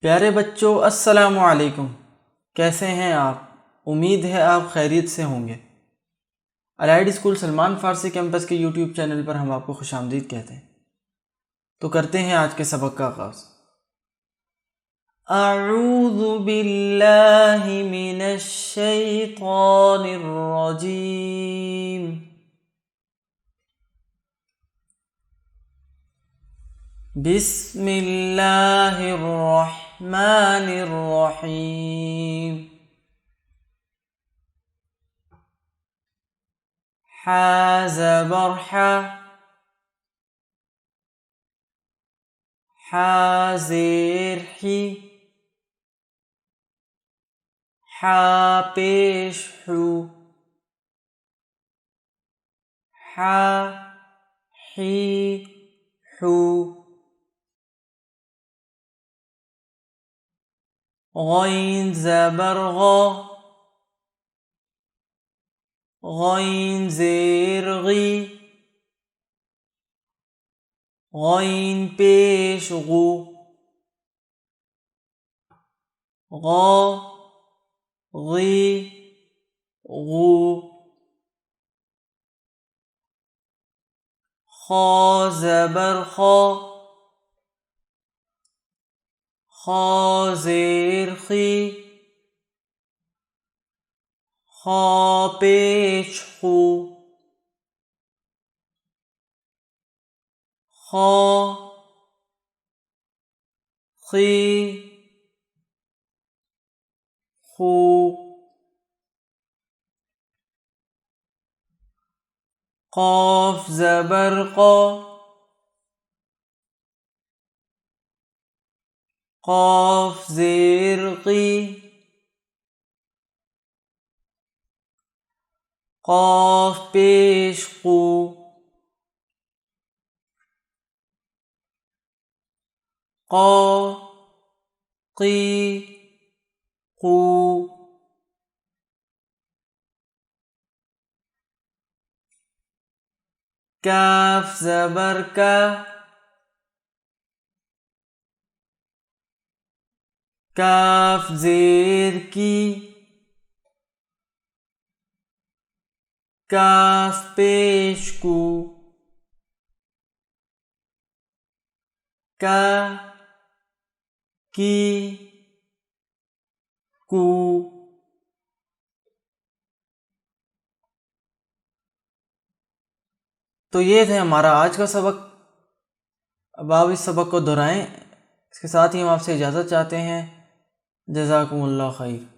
प्यारे बच्चों, अस्सलामु अलैकुम। कैसे हैं आप? उम्मीद है आप खैरियत से होंगे। अलाइड स्कूल सलमान फारसी कैंपस के यूट्यूब चैनल पर हम आपको खुशामदीद कहते हैं। तो करते हैं आज के सबक का आगाज़। अऊज़ु बिल्लाहि मिनश शैतानिर रजीम। बिस्मिल्लाहिर रहमानिर रहीम। हा ज़बर हा, हा ज़ेर ही, हा पेश हू, हा ही हू। गैन ज़बर गा, गैन ज़ेर गी, गैन पेश गू, गा गी गू। खा ज़बर खा, खा ज़ेर खी, खा पेश खू, खा खी खू। काफ ज़बर क़ा, काफ ज़ेर क़ी, काफ पेश क़ू, क़ा क़ी क़ू। काफ ज़बर का, काफ ज़ेर की, काफ पेश कू, का की कू। तो ये थे हमारा आज का सबक। अब आप इस सबक को दोहराएं। इसके साथ ही हम आपसे इजाज़त चाहते हैं। जज़ाकुमुल्लाह खैर।